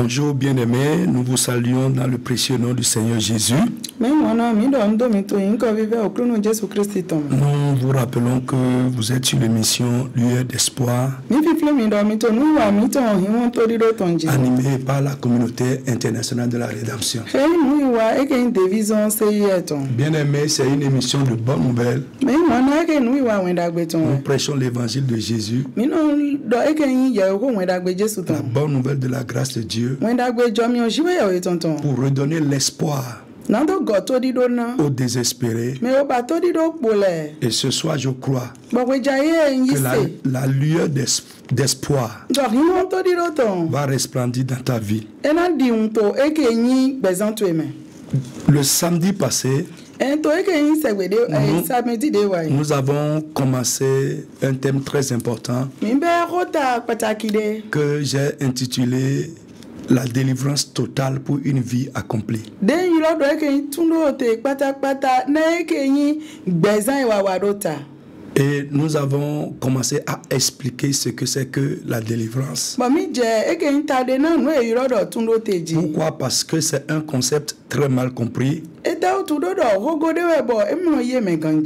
Bonjour bien-aimés, nous vous saluons dans le précieux nom du Seigneur Jésus. Nous vous rappelons que vous êtes sur l'émission Lueur d'Espoir, animée par la communauté internationale de la rédemption. Bien-aimés, c'est une émission de bonnes nouvelles. Nous prêchons l'évangile de Jésus, la bonne nouvelle de la grâce de Dieu, pour redonner l'espoir aux désespérés. Et ce soir, je crois que la lueur d'espoir va resplendir dans ta vie. Le samedi passé, nous avons commencé un thème très important que j'ai intitulé la délivrance totale pour une vie accomplie. Et nous avons commencé à expliquer ce que c'est que la délivrance. Pourquoi? Parce que c'est un concept très mal compris. Et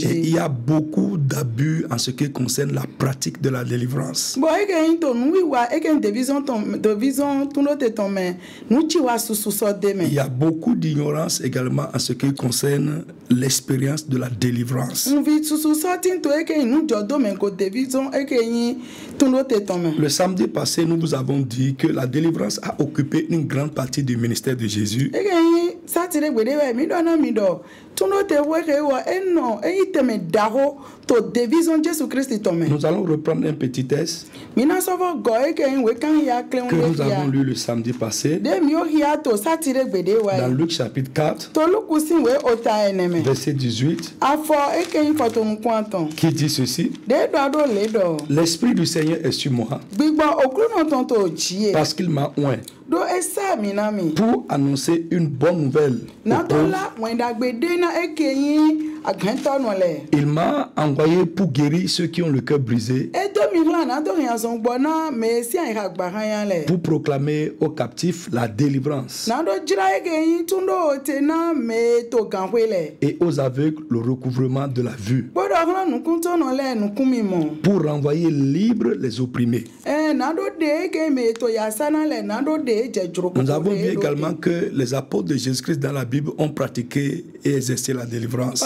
il y a beaucoup d'abus en ce qui concerne la pratique de la délivrance. Il y a beaucoup d'ignorance également en ce qui concerne l'expérience de la délivrance. Le samedi passé, nous vous avons dit que la délivrance a occupé une grande partie du ministère de Jésus. Nous allons reprendre un petit texte que nous avons lu le samedi passé dans Luc chapitre 4, verset 18, qui dit ceci: l'Esprit du Seigneur est sur moi, parce qu'il m'a oint pour annoncer une bonne nouvelle aux pauvres. Il m'a envoyé pour guérir ceux qui ont le cœur brisé, pour proclamer aux captifs la délivrance, et aux aveugles le recouvrement de la vue, pour renvoyer libres les opprimés. Nous avons vu également que les apôtres de Jésus-Christ dans la Bible ont pratiqué et exercé la délivrance.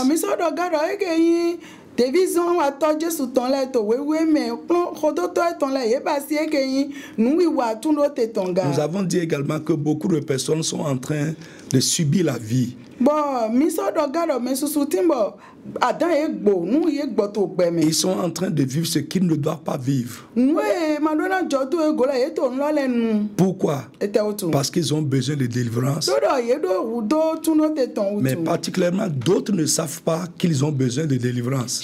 Nous avons dit également que beaucoup de personnes sont en train de subir la vie. Ils sont en train de vivre ce qu'ils ne doivent pas vivre. Pourquoi? Parce qu'ils ont besoin de délivrance. Mais particulièrement, d'autres ne savent pas qu'ils ont besoin de délivrance.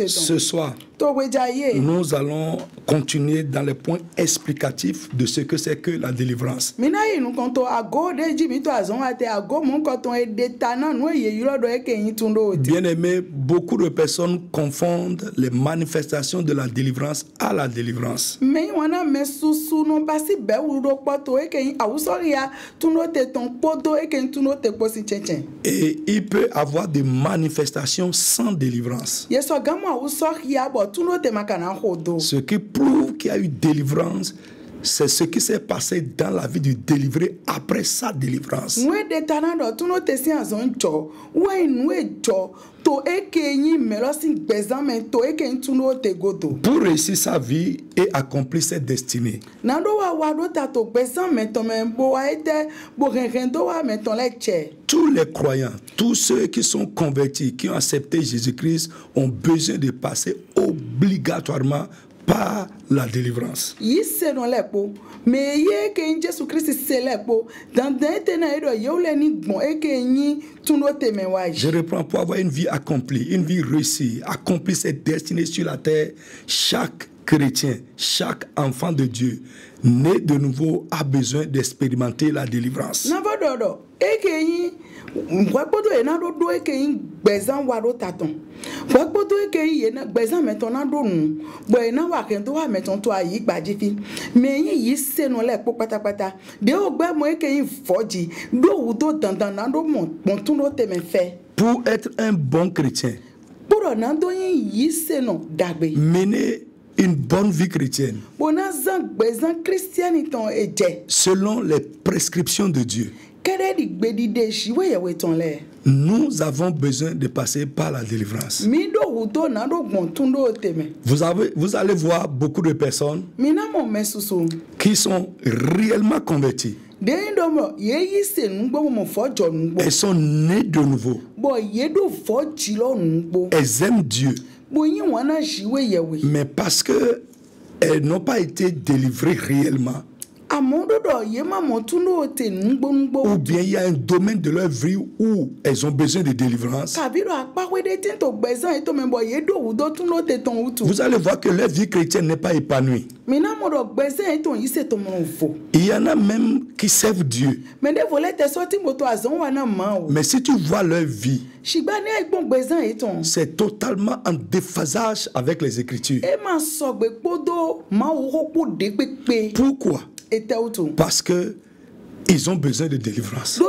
Ce soir, nous allons continuer dans les points explicatifs de ce que c'est que la délivrance. Bien aimé, beaucoup de personnes confondent les manifestations de la délivrance à la délivrance. Et il peut avoir des manifestations sans délivrance. Ce qui prouve qu'il y a eu délivrance, c'est ce qui s'est passé dans la vie du délivré après sa délivrance. Pour réussir sa vie et accomplir ses destinées. Tous les croyants, tous ceux qui sont convertis, qui ont accepté Jésus-Christ, ont besoin de passer obligatoirement par la délivrance. Je reprends: pour avoir une vie accomplie, une vie réussie, accomplir ses destinées sur la terre, chaque chrétien, chaque enfant de Dieu né de nouveau a besoin d'expérimenter la délivrance. Wakpoto ena do do ekeyin gbezan wa do taton wakpoto ekeyin ye na gbezan meton na do nu bo ena wa ken to wa meton to ayi gbaji fi meyin yi se no le po pátápátá de o gbe mo ekeyin foji do wu do dandan na do mo tun do te me fe. Pour être un bon chrétien, pour na do yin yi se no dagbe mener une bonne vie chrétienne bona zan gbezan christianiton eje selon les prescriptions de Dieu. Nous avons besoin de passer par la délivrance. Vous allez voir beaucoup de personnes qui sont réellement converties. Elles sont nées de nouveau. Elles aiment Dieu. Mais parce qu'elles n'ont pas été délivrées réellement, ou bien il y a un domaine de leur vie où elles ont besoin de délivrance, vous allez voir que leur vie chrétienne n'est pas épanouie. Il y en a même qui servent Dieu. Mais si tu vois leur vie, c'est totalement en déphasage avec les Écritures. Pourquoi? Parce que ils ont besoin de délivrance.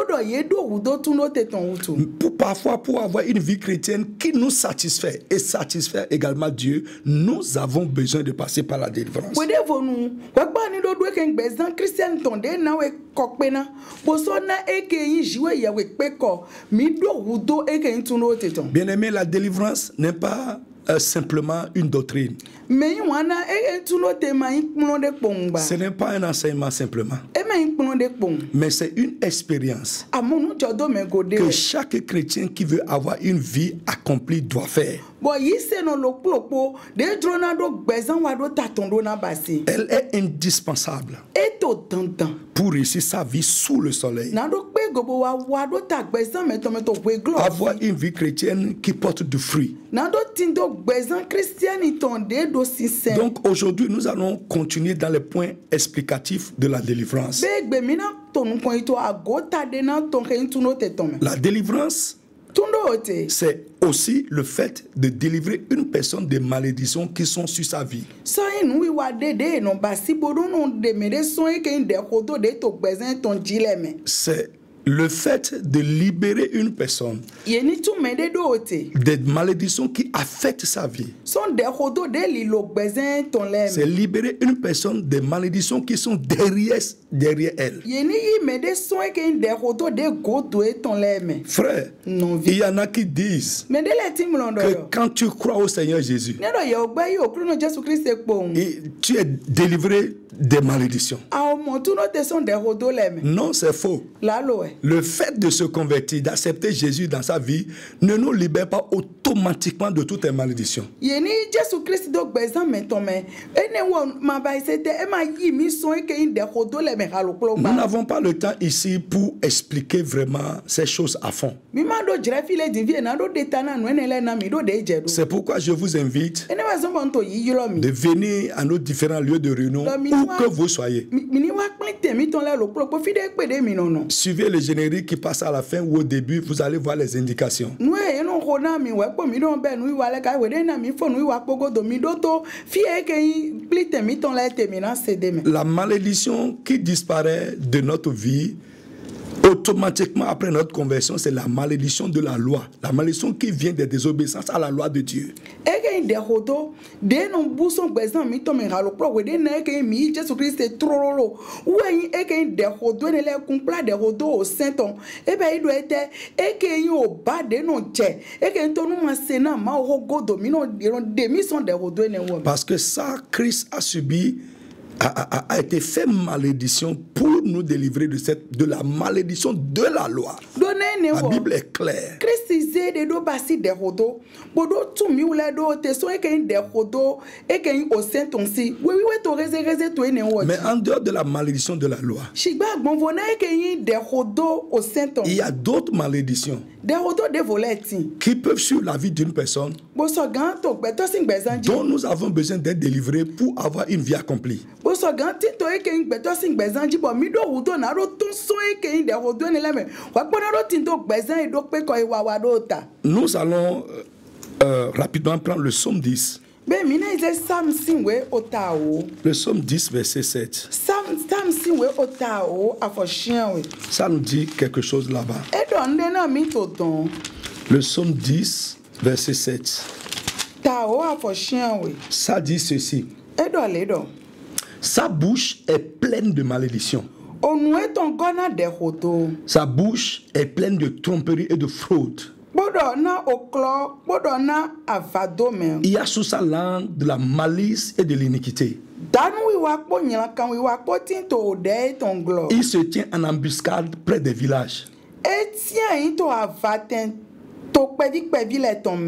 Parfois, pour avoir une vie chrétienne qui nous satisfait et satisfait également Dieu, nous avons besoin de passer par la délivrance. Bien-aimé, la délivrance n'est pas simplement une doctrine. Ce n'est pas un enseignement simplement, mais c'est une expérience que chaque chrétien qui veut avoir une vie accomplie doit faire. Elle est indispensable pour réussir sa vie sous le soleil. Avoir une vie chrétienne qui porte du fruit. Donc aujourd'hui, nous allons continuer dans les points explicatifs de la délivrance. La délivrance, c'est aussi le fait de délivrer une personne des malédictions qui sont sur sa vie. C'est le fait de libérer une personne des malédictions qui affectent sa vie. C'est libérer une personne des malédictions qui sont derrière elle. Frère, il y en a qui disent que quand tu crois au Seigneur Jésus, tu es délivré des malédictions. Non, c'est faux. Le fait de se convertir, d'accepter Jésus dans sa vie, ne nous libère pas automatiquement de toutes les malédictions. Nous n'avons pas le temps ici pour expliquer vraiment ces choses à fond. C'est pourquoi je vous invite de venir à nos différents lieux de réunion où que vous soyez. Suivez le générique qui passe à la fin ou au début, vous allez voir les indications. La malédiction qui disparaît de notre vie automatiquement après notre conversion, c'est la malédiction de la loi. La malédiction qui vient des désobéissances à la loi de Dieu. Parce que ça, Christ a subi, a été fait malédiction pour nous délivrer de la malédiction de la loi. La Bible est claire. Mais en dehors de la malédiction de la loi, il y a d'autres malédictions qui peuvent suivre la vie d'une personne dont nous avons besoin d'être délivrés pour avoir une vie accomplie. Nous allons rapidement prendre le psaume 10. Le psaume 10, verset 7. Ça nous dit quelque chose là-bas. Le psaume 10, verset 7. Ça dit ceci. Sa bouche est pleine de malédiction. Sa bouche est pleine de tromperie et de fraude. Il y a sous sa langue de la malice et de l'iniquité. Il se tient en embuscade près des villages.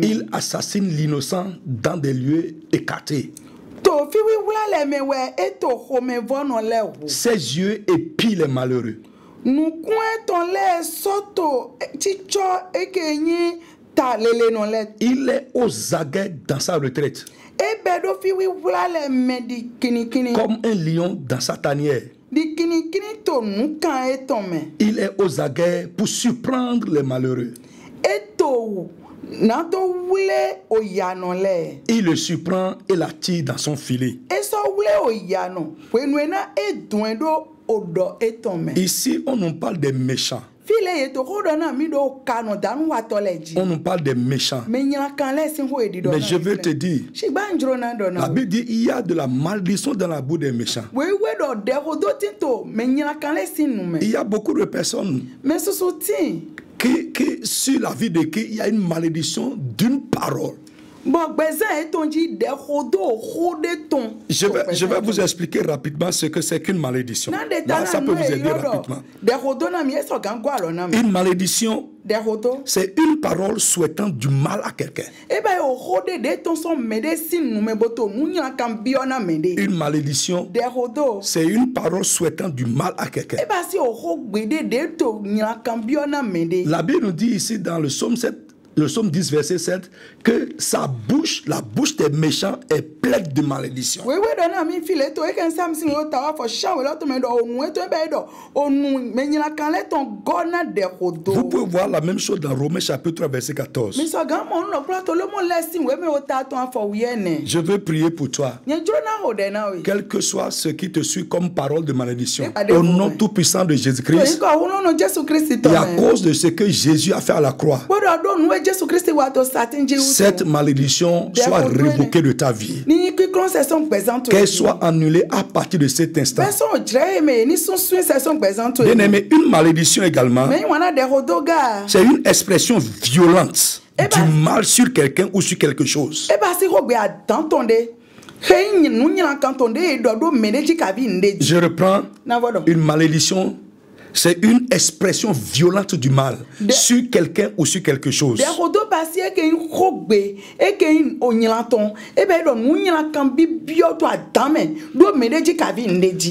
Il assassine l'innocent dans des lieux écartés. Ses yeux épient les malheureux. Il est aux aguets dans sa retraite, comme un lion dans sa tanière. Il est aux aguets pour surprendre les malheureux. Il le surprend et l'attire dans son filet. Ici, on nous parle des méchants. On nous parle des méchants. Mais je veux te dire, la Bible dit il y a de la malédiction dans la bouche des méchants. Il y a beaucoup de personnes qui sur la vie de qui il y a une malédiction d'une parole. Je vais vous expliquer rapidement ce que c'est qu'une malédiction. Là, ça peut vous aider rapidement. Une malédiction, c'est une parole souhaitant du mal à quelqu'un. Une malédiction, c'est une parole souhaitant du mal à quelqu'un. La Bible nous dit ici dans le psaume 7, le psaume 10, verset 7, que sa bouche, la bouche des méchants, est pleine de malédiction. Vous pouvez voir la même chose dans Romains chapitre 3, verset 14. Je veux prier pour toi. Quel que soit ce qui te suit comme parole de malédiction, au nom tout puissant de Jésus-Christ, et à cause de ce que Jésus a fait à la croix, cette malédiction soit révoquée de ta vie. Qu'elle soit annulée à partir de cet instant. Bien-aimé, une malédiction également, c'est une expression violente du mal sur quelqu'un ou sur quelque chose. Je reprends. Une malédiction, c'est une expression violente du mal sur quelqu'un ou sur quelque chose.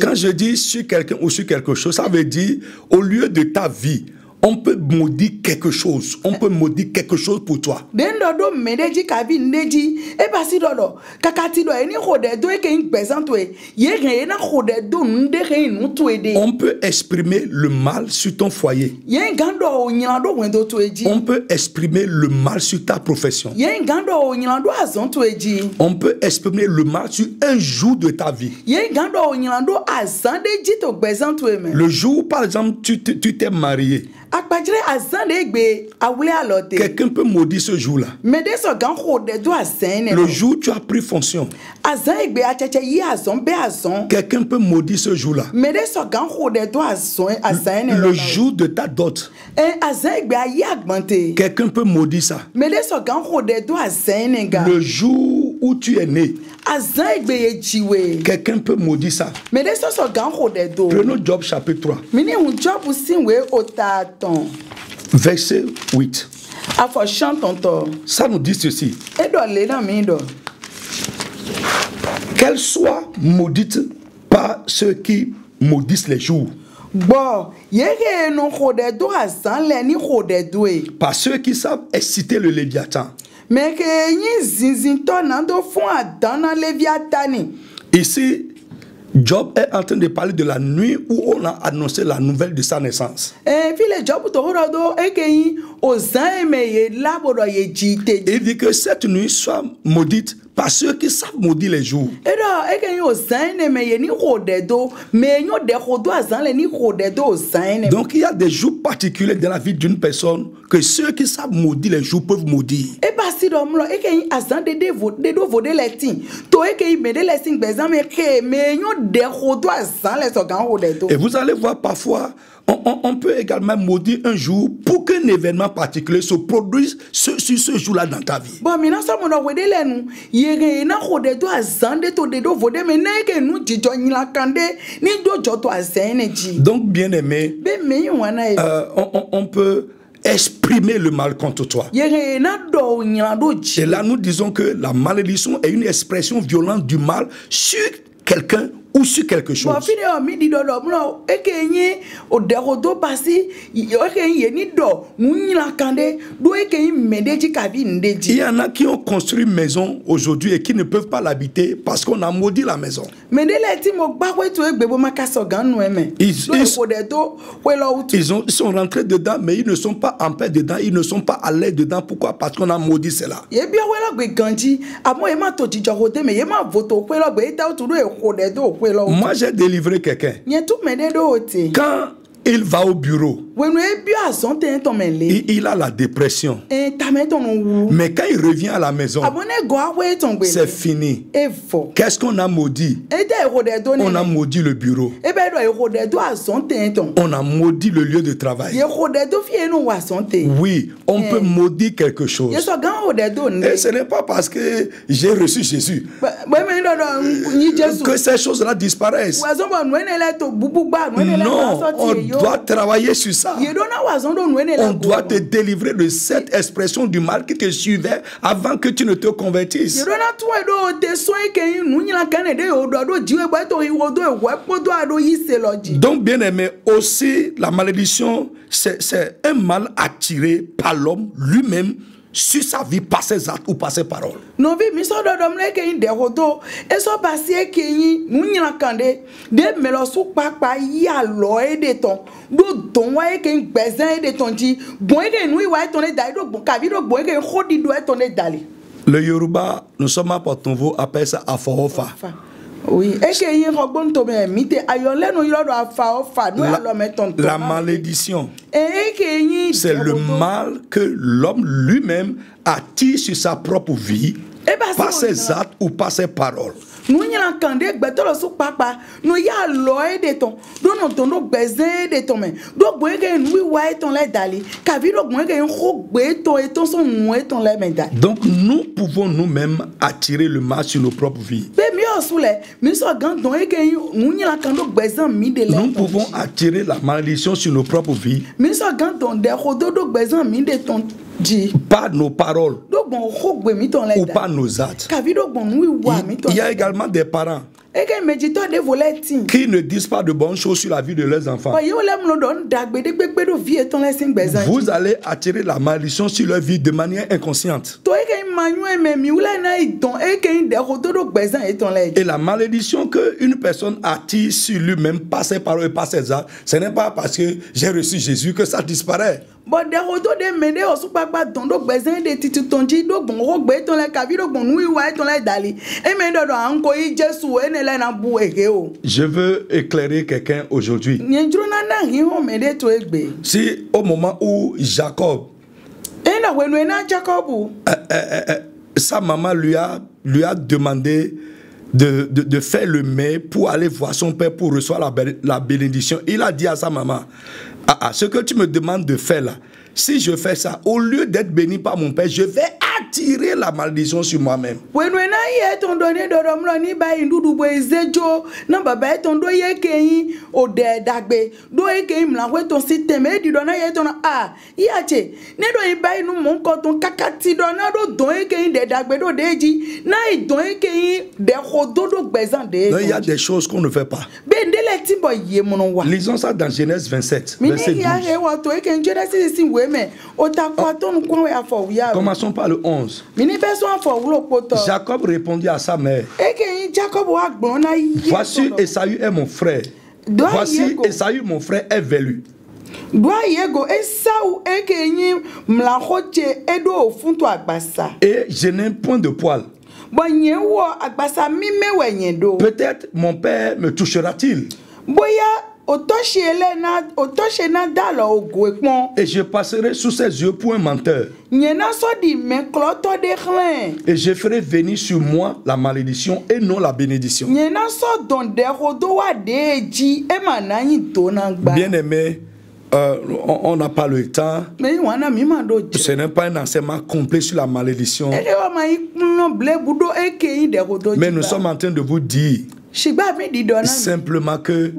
Quand je dis sur quelqu'un ou sur quelque chose, ça veut dire au lieu de ta vie, on peut maudire quelque chose. On peut maudire quelque chose pour toi. On peut exprimer le mal sur ton foyer. On peut exprimer le mal sur ta profession. On peut exprimer le mal sur un jour de ta vie. Le jour, par exemple, tu t'es marié. Quelqu'un peut maudire ce jour-là. Le jour où tu as pris fonction, quelqu'un peut maudire ce jour-là. Le jour de ta dot, quelqu'un peut maudire ça. Le jour où tu es né, quelqu'un peut maudire ça. Prenons Job chapitre 3. Verset 8. Ça nous dit ceci. Qu'elle soit maudite par ceux qui maudissent les jours. Bon, yeke non khode do azan le ni khode do e. Par ceux qui savent exciter le Léviathan. Mais que yi zinzinto nan do fon adan na Léviathani. Ici, Job est en train de parler de la nuit où on a annoncé la nouvelle de sa naissance. Et puis le Job to do ekeyi ozan emeye labodo ye jite. Il dit que cette nuit soit maudite par ceux qui savent maudire les jours. Et donc, ekeyi ozan emeye ni khode do, mais nyo de khodo azan le ni khode do ozan. Donc il y a des jours particuliers dans la vie d'une personne que ceux qui savent maudire les jours peuvent maudire. Et parce que l'homme là, ekeyi azan de do vode letin. To ekeyi mede letin bezan me ke me nyo de khodo azan le so gan khode do. Et vous allez voir parfois, on peut également maudire un jour pour qu'un événement particulier se produise sur ce jour-là dans ta vie. Bon, maintenant, ça m'a dit que nous, yége na khode do azan de to de do vode me na ke nous dijo ni la kande ni do joto azan ji. Donc bien aimé, Be me yon wana e. on peut exprimer le mal contre toi. Yége na do nyala do ji. Et là nous disons que la malédiction est une expression violente du mal sur quelqu'un ou sur quelque chose. Bon, fini o mi di do do no ekenyi o de do pasi ekenyi ye ni do nous la kande do ekenyi medeji kavi ndeji. Il y en a qui ont construit une maison aujourd'hui et qui ne peuvent pas l'habiter parce qu'on a maudit la maison. Mendele ti mo gba we to egbe bo makaso gan no eme. Ils sont rentrés dedans mais ils ne sont pas en paix dedans, ils ne sont pas à l'aise dedans. Pourquoi? Parce qu'on a maudit cela. Ye bia we lo gbe ganji amo e ma to jijo hote me ye ma voto kwe lo gbe ta to do e khode do kwe lo. Moi j'ai délivré quelqu'un. Quand il va au bureau, il a la dépression. Mais quand il revient à la maison, c'est fini. Qu'est-ce qu'on a maudit? On a maudit le bureau. On a maudit le lieu de travail. Oui, on peut maudire quelque chose. Et ce n'est pas parce que j'ai reçu Jésus que ces choses-là disparaissent. Non, on doit travailler sur ça. On doit te délivrer de cette expression du mal qui te suivait avant que tu ne te convertisses. Donc, bien aimé, aussi la malédiction, c'est un mal attiré par l'homme lui-même sur sa vie par ses actes ou par ses paroles. Non, mais ça doit me faire des rotos. Et ça passe que nous n'y a qu'andé. Des melosu papa y a l'oeil de ton. D'où ton ouais qu'un besoin de ton dit. Bon que nous y va ton d'aller donc cavido bon que rodi doit ton d'aller. Le Yoruba, nous sommes à Porto-Novo, appelle ça Aforofa. Oui, et que y a bon tombe mite ayole no yoro afa no alo meton. La malédiction, c'est le mal que l'homme lui-même attire sur sa propre vie par ses actes ou par ses paroles. Nous y a kande gbetolo su papa no ya loe de ton do no ton do bezin de ton men do boege nous wa ton le dali ka vi do boege nko gbe to et ton son nous ton le men dali. Donc nous pouvons nous-mêmes attirer le mal sur nos propres vies. Nous pouvons attirer la malédiction sur nos propres vies par nos paroles ou par nos actes. Il y a également des parents qui ne disent pas de bonnes choses sur la vie de leurs enfants. Vous allez attirer la malédiction sur leur vie de manière inconsciente. Et la malédiction qu'une personne attire sur lui-même par ses paroles et par ses actes, ce n'est pas parce que j'ai reçu Jésus que ça disparaît. Je veux éclairer quelqu'un aujourd'hui. Si au moment où Jacob, sa maman lui a demandé de faire le mets pour aller voir son père pour recevoir la bénédiction, il a dit à sa maman, ce que tu me demandes de faire là, si je fais ça, au lieu d'être béni par mon père, je vais attirer la malédiction sur moi-même. Il y a des choses qu'on ne fait pas. Lisons ça dans Genèse 27, verset 12. Commençons par le 11. Jacob répondit à sa mère: voici Esaü est mon frère. Voici Esaü mon frère est velu. Et je n'ai point de poil. Peut-être mon père me touchera-t-il. Et je passerai sous ses yeux pour un menteur. Et je ferai venir sur moi la malédiction et non la bénédiction. Bien-aimé, on n'a pas le temps. Ce n'est pas un enseignement complet sur la malédiction. Mais nous sommes en train de vous dire simplement que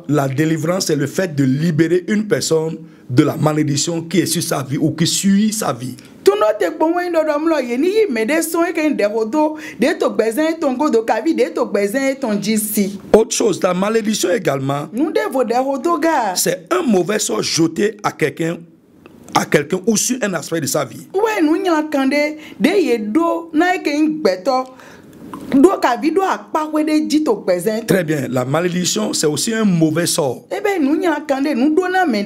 la délivrance est le fait de libérer une personne de la malédiction qui est sur sa vie ou qui suit sa vie. Autre chose, la malédiction également, c'est un mauvais sort jeté à quelqu'un ou sur un aspect de sa vie. Très bien, la malédiction c'est aussi un mauvais sort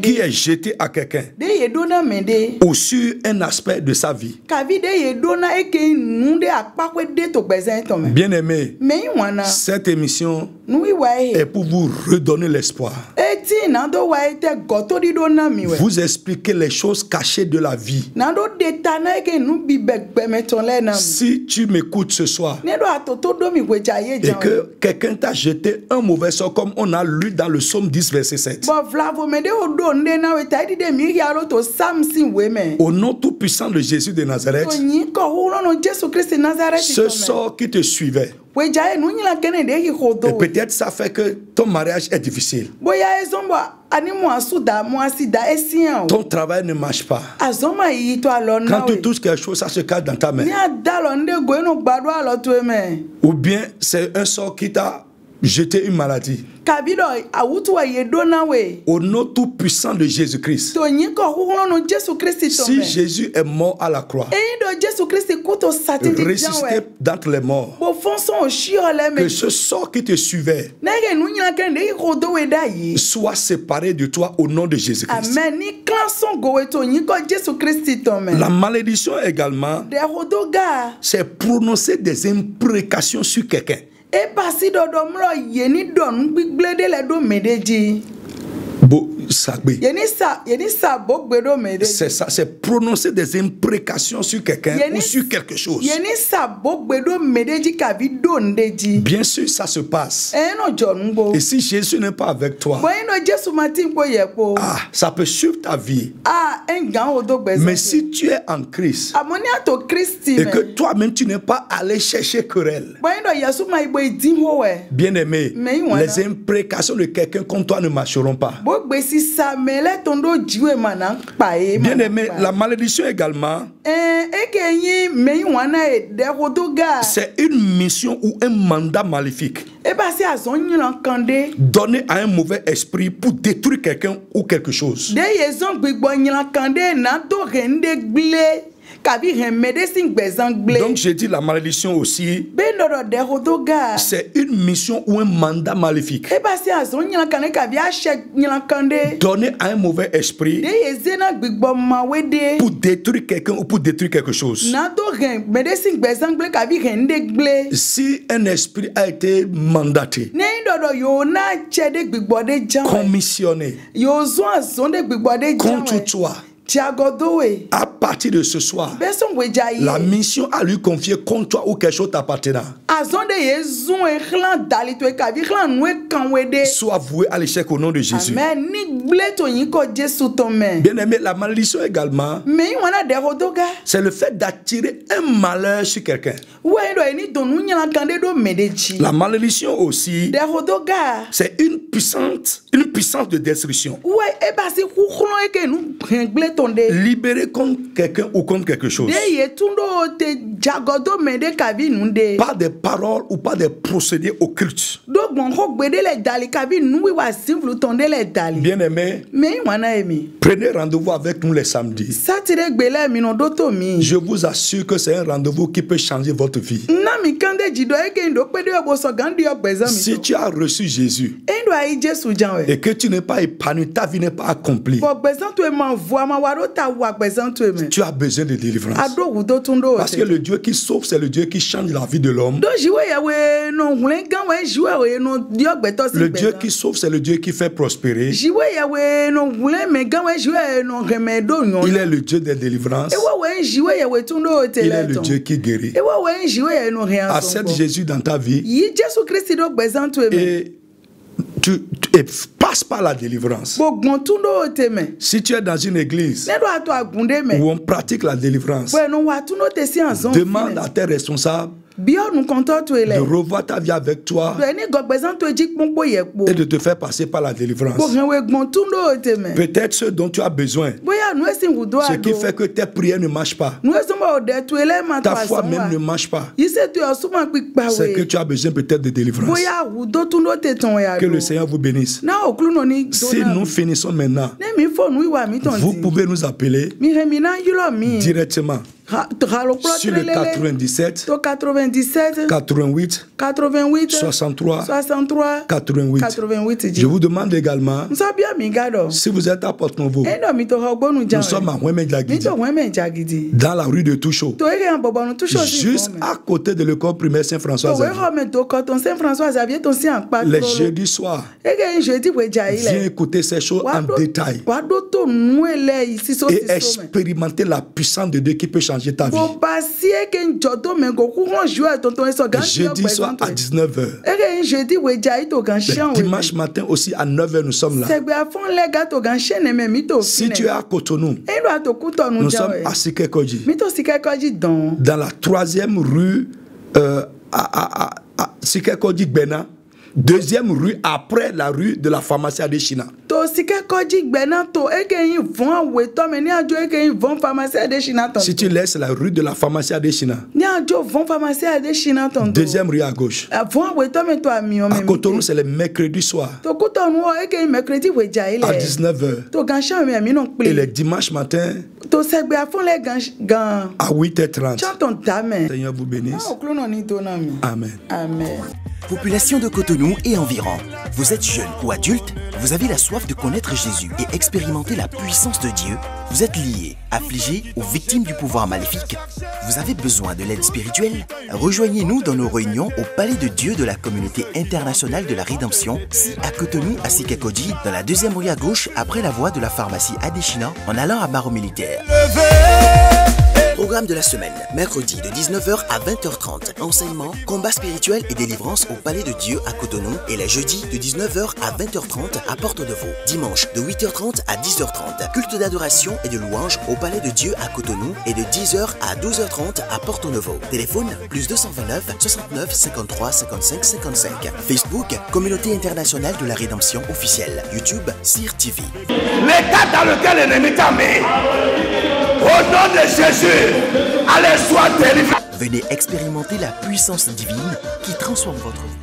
qui est jeté à quelqu'un ou sur un aspect de sa vie. Bien aimé, cette émission est pour vous redonner l'espoir, vous expliquer les choses cachées de la vie. Si tu m'écoutes ce soir et que quelqu'un t'a jeté un mauvais sort, comme on a lu dans le psaume 10 verset 7, au nom tout puissant de Jésus de Nazareth, ce sort qui te suivait, et peut-être ça fait que ton mariage est difficile, ton travail ne marche pas, quand tu touches quelque chose, ça se cache dans ta main, ou bien c'est un sort qui t'a jeté une maladie. Au nom tout puissant de Jésus-Christ, si Jésus est mort à la croix, ressuscité d'entre les morts, que ce sort qui te suivait soit séparé de toi au nom de Jésus-Christ. La malédiction également, c'est prononcer des imprécations sur quelqu'un. C'est ça, c'est prononcer des imprécations sur quelqu'un ou sur quelque chose. Bien sûr, ça se passe. Et si Jésus n'est pas avec toi, ça peut suivre ta vie. Mais si tu es en Christ et que toi-même tu n'es pas allé chercher querelle, bien aimé, les imprécations de quelqu'un contre toi ne marcheront pas. Bien aimé, la malédiction également, c'est une mission ou un mandat maléfique donné à un mauvais esprit pour détruire quelqu'un ou quelque chose. Donc j'ai dit la malédiction aussi, c'est une mission ou un mandat maléfique donné à un mauvais esprit pour détruire quelqu'un ou pour détruire quelque chose. Si un esprit a été mandaté, commissionné contre toi, À partir de ce soir, la mission à lui confier contre toi ou quelque chose t'appartenant soit vouée à l'échec au nom de Jésus. Bien aimé, la malédiction également, c'est le fait d'attirer un malheur sur quelqu'un. La malédiction aussi, c'est une puissance de destruction. Libérer contre quelqu'un ou contre quelque chose. Pas des paroles ou pas des procédés occultes. Bien aimé, prenez rendez-vous avec nous les samedis. Je vous assure que c'est un rendez-vous qui peut changer votre vie. Si tu as reçu Jésus et que tu n'es pas épanoui, ta vie n'est pas accomplie, tu as besoin de délivrance. Parce que le Dieu qui sauve, c'est le Dieu qui change la vie de l'homme. Le Dieu qui sauve, c'est le Dieu qui fait prospérer. Il est le Dieu des délivrances. Il est le Dieu qui guérit. Accepte Jésus dans ta vie et passe par la délivrance. Si tu es dans une église où on pratique la délivrance, demande à tes responsables de revoir ta vie avec toi et de te faire passer par la délivrance. Peut-être ce dont tu as besoin, ce qui fait que tes prières ne marchent pas, ta foi même ne marche pas, c'est que tu as besoin peut-être de délivrance. Que le Seigneur vous bénisse. Si nous finissons maintenant, vous pouvez nous appeler directement sur le 97 88 63 88. Je vous demande également, si vous êtes à Porte-Nouveau, nous sommes à Ouémé-Diagidi, dans la rue de Touchot, juste à côté de l'école primaire Saint-François Xavier. Les jeudis soirs, viens écouter ces choses en détail et expérimenter la puissance de Dieu qui peut changer ta vie. Jeudi soir à 19h. Dimanche matin aussi à 9h, nous sommes là. Si tu es à Cotonou, nous sommes à Sikekodji, dans la 3e rue à Sikekodji Gbena, 2e rue après la rue de la pharmacie Adeshina. Si tu laisses la rue de la pharmacie Adeshina, 2e rue à gauche. À Cotonou, c'est le mercredi soir à 19h. Et le dimanche matin à 8h30. Seigneur vous bénisse. Amen. Amen. Population de Cotonou et environ. Vous êtes jeune ou adulte, vous avez la soif de connaître Jésus et expérimenter la puissance de Dieu. Vous êtes lié, affligé ou victime du pouvoir maléfique. Vous avez besoin de l'aide spirituelle? Rejoignez-nous dans nos réunions au Palais de Dieu de la Communauté internationale de la Rédemption, si à Cotonou, à Sikekodji, dans la 2e rue à gauche après la voie de la pharmacie Adeshina, en allant à Barreau Militaire. Programme de la semaine, mercredi de 19h à 20h30, enseignement, combat spirituel et délivrance au Palais de Dieu à Cotonou, et les jeudis de 19h à 20h30 à Porte-Nouveau. Dimanche de 8h30 à 10h30, culte d'adoration et de louange au Palais de Dieu à Cotonou, et de 10h à 12h30 à Porte-Nouveau. Téléphone +229 69 53 55 55. Facebook, Communauté internationale de la Rédemption officielle. YouTube, CIR TV. L'état dans lequel l'ennemi t'a mis, au nom de Jésus, allez, sois délivré. Venez expérimenter la puissance divine qui transforme votre vie.